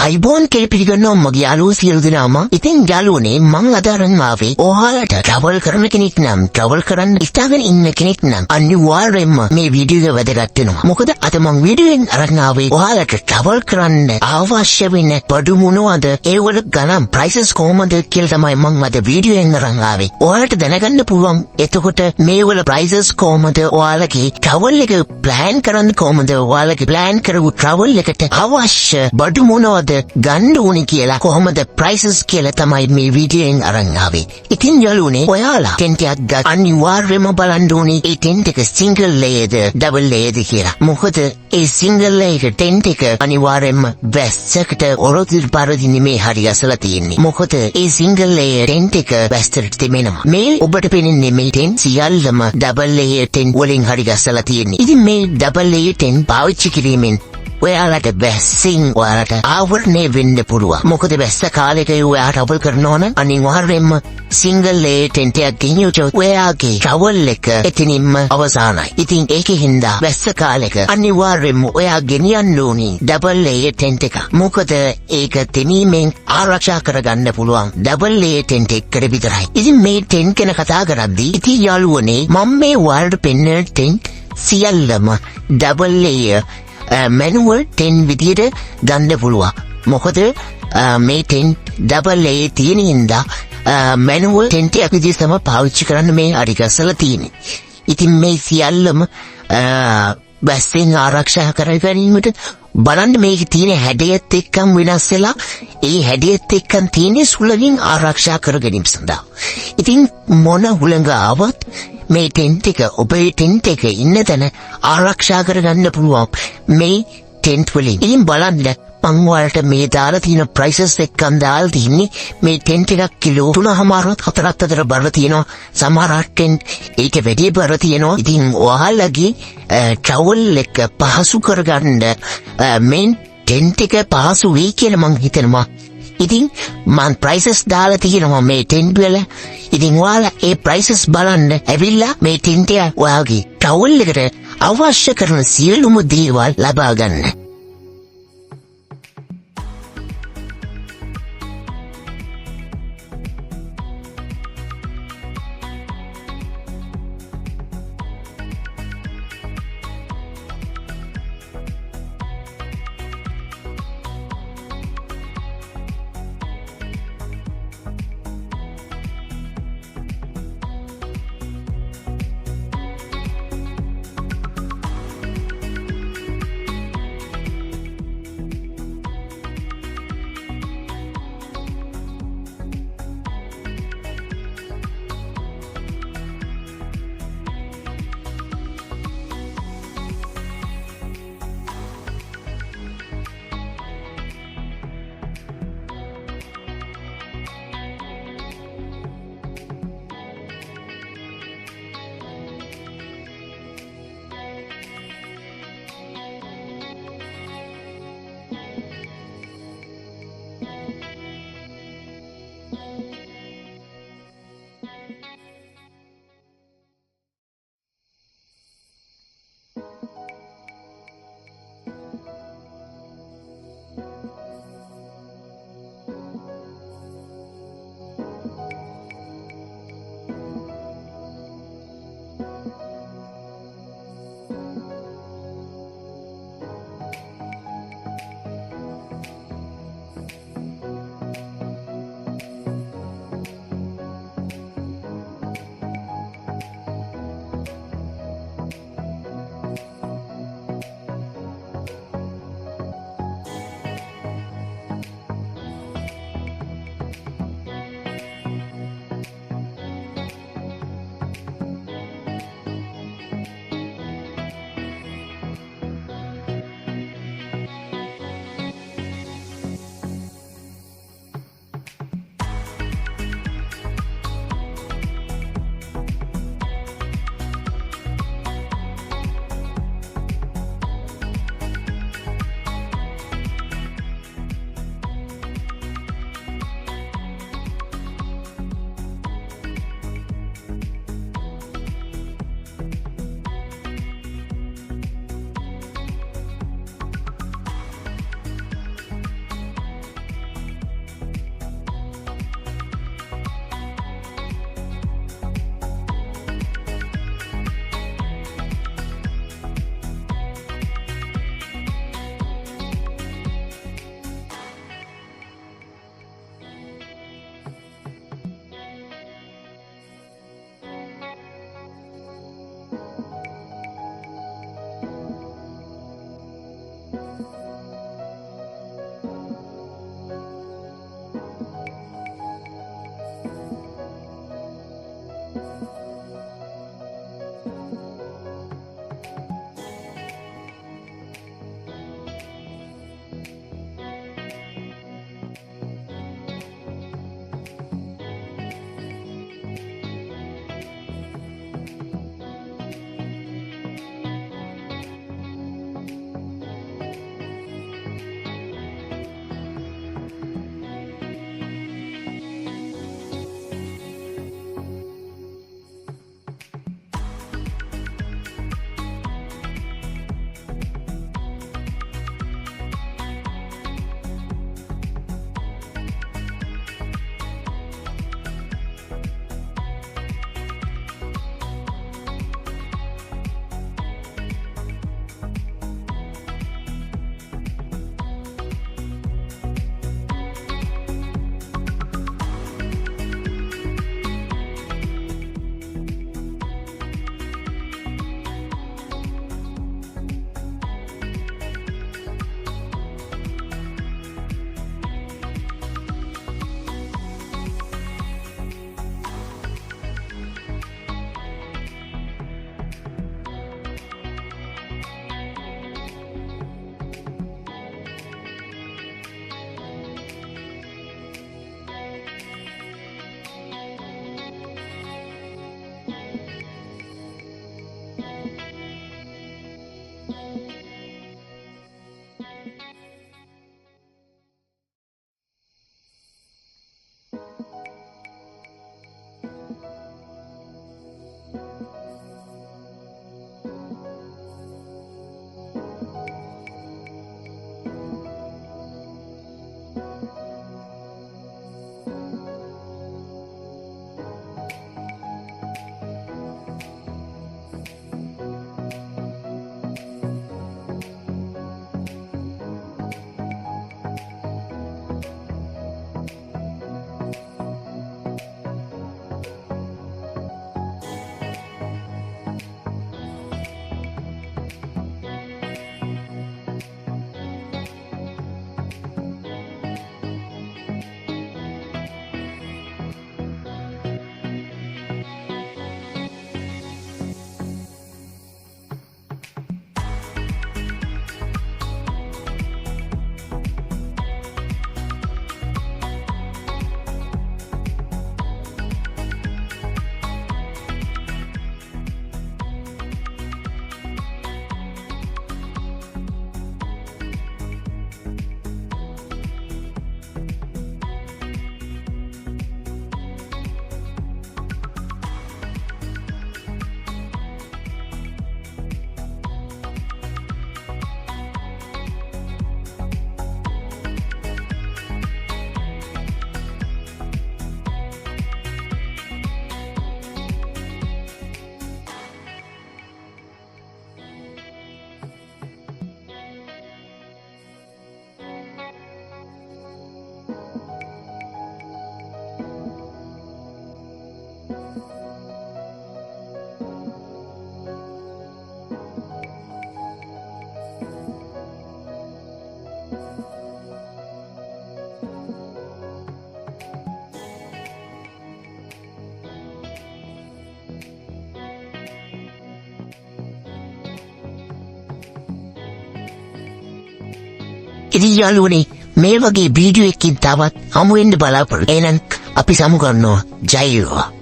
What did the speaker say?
අයිබෝන් කෙලිපිටිගන්න මගේ යාළුවෝ සියලු දෙනාම. ඉතින් යාළුවනේ මං අද අරන් ආවේ ඔයාලට ට්‍රැවල් කරන කෙනෙක් නම් ට්‍රැවල් කරන්න ඉස්තාගෙන ඉන්න කෙනෙක් නම් අනිවාර්යයෙන්ම මේ වීඩියෝ එක වැදගත් වෙනවා. මොකද අද මං වීඩියෝෙන් අරන් ආවේ ඔයාලට ට්‍රැවල් කරන්න අවශ්‍ය වෙන බඩු මොනවද, ඒවල ගණන් ප්‍රයිසස් කොහොමද කියලා තමයි මං අද වීඩියෝෙන් අරන් ආවේ. ඔයාලට දැනගන්න පුළුවන් එතකොට මේවල ප්‍රයිසස් කොහොමද, ඔයාලගේ ට්‍රැවල් එක ප්ලෑන් කරන්න කොහොමද, ඔයාලගේ ප්ලෑන් කරපු ට්‍රැවල් එකට අවශ්‍ය බඩු මොනවද ගන්න ඕනේ කියලා කොහොමද ප්‍රයිසස් කියලා තමයි මේ වීඩියෝෙන් අරන් ආවේ. ඉතින් යාළුවනේ ඔයාලා ටෙන්ට් එකක් ගන්න අනිවාර්යයෙන්ම බලන්න ඕනේ ඒ ටෙන්ට් එක සිංගල් ලේයර්ද ඩබල් ලේයර්ද කියලා. මොකද ඒ සිංගල් ලේයර් ටෙන්ට් එක අනිවාර්යයෙන්ම වැස්සකට ඔරොත්තු පාරදී මේ හරි අසලා තියෙන්නේ. මොකද ඒ සිංගල් ලේයර් ටෙන්ට් එක වැස්සට දෙමෙනවා. මේ ඔබට පේන්නේ මේ ටෙන්ට් සියල්ලම ඩබල් ලේයර් ටෙන්ට් වලින් හරි ගස්සලා තියෙන්නේ. ඉතින් මේ ඩබල් ලේයර් ටෙන්ට් පාවිච්චි කිරීමෙන් ඔයාලට වැස්සෙන් ඔයාලට ආවරණය වෙන්න පුළුවන්. මොකද වැස්ස කාලෙක ඔයා ට්‍රැවල් කරනවා නම් අනිවාර්යයෙන්ම සිංගල් ලේයර් ටෙන්ට් එකක් ගෙනියුවොත් ඔයාගේ ට්‍රැවල් එක එතනින්ම අවසానයි. ඉතින් ඒකෙන්ද වැස්ස කාලෙක අනිවාර්යයෙන්ම ඔයා ගෙනියන්න ඕනේ ඩබල් ලේයර් ටෙන්ට් එක. මොකද ඒක තෙමීමෙන් ආරක්ෂා කරගන්න පුළුවන් ඩබල් ලේයර් ටෙන්ට් එකකට විතරයි. ඉතින් මේ ටෙන්ට් ගැන කතා කරද්දී ඉතින් යාළුවනේ මම මේ ඔයාලට පෙන්වන ටෙන්ට් සියල්ලම ඩබල් ලේයර් මැනුවල් 10 විදියට ගන්න පුළුවන්. මොකද මේ 10 ඩබල් ලේයර් තියෙන හින්දා මැනුවල් 10 එකක් විදියට තමයි පාවිච්චි කරන්න මේ අරිගස්සලා තියෙන්නේ. ඉතින් මේ සියල්ලම වැස්සෙන් ආරක්ෂා කර ගැනීමට බලන්න මේකේ තියෙන හැඩයත් එක්කම වෙනස් වෙලා ඒ හැඩයත් එක්කම තියෙන සුළඟින් ආරක්ෂා කර ගැනීම සඳහා. ඉතින් මොන හුළඟ ආවත් මේ ටෙන්ට් එක ඔබේ ටෙන්ට් එක ඉන්න තැන ආරක්ෂා කරගන්න පුළුවන් මේ ටෙන්ට් වලින්. ඉතින් බලන්න මං වලට මේ දාලා තියෙන ප්‍රයිසස් එක්කන් දාලා තින්නේ මේ ටෙන්ට් එකක් කිලෝ 3.5 4ක් අතර බර තියෙනවා. සමහර ටෙන්ට් ඒක වැඩි බර තියෙනවා. ඉතින් ඔයාලගේ ට්‍රැවල් එක පහසු කරගන්න මේ ටෙන්ට් එක පහසු වෙයි කියලා මං හිතනවා. ඉතින් මං ප්‍රයිසස් දාලා තියෙනවා මේ ටෙන්ට් වල. ඉතින් ඔයාලා ඒ ප්‍රයිසස් බලන්න ඇවිල්ලා මේ ටෙන්ට් එක ඔයාගේ ට්‍රැවල් එකට අවශ්‍ය කරන සියලුම දේවල් ලබා ගන්න. ඉතින් යාළුවනේ මේ වගේ වීඩියෝ එකකින් තවත් හමු වෙන්න බලාපොරොත්තු. එහෙනම් අපි සමු ගන්නවා. ජය වේවා.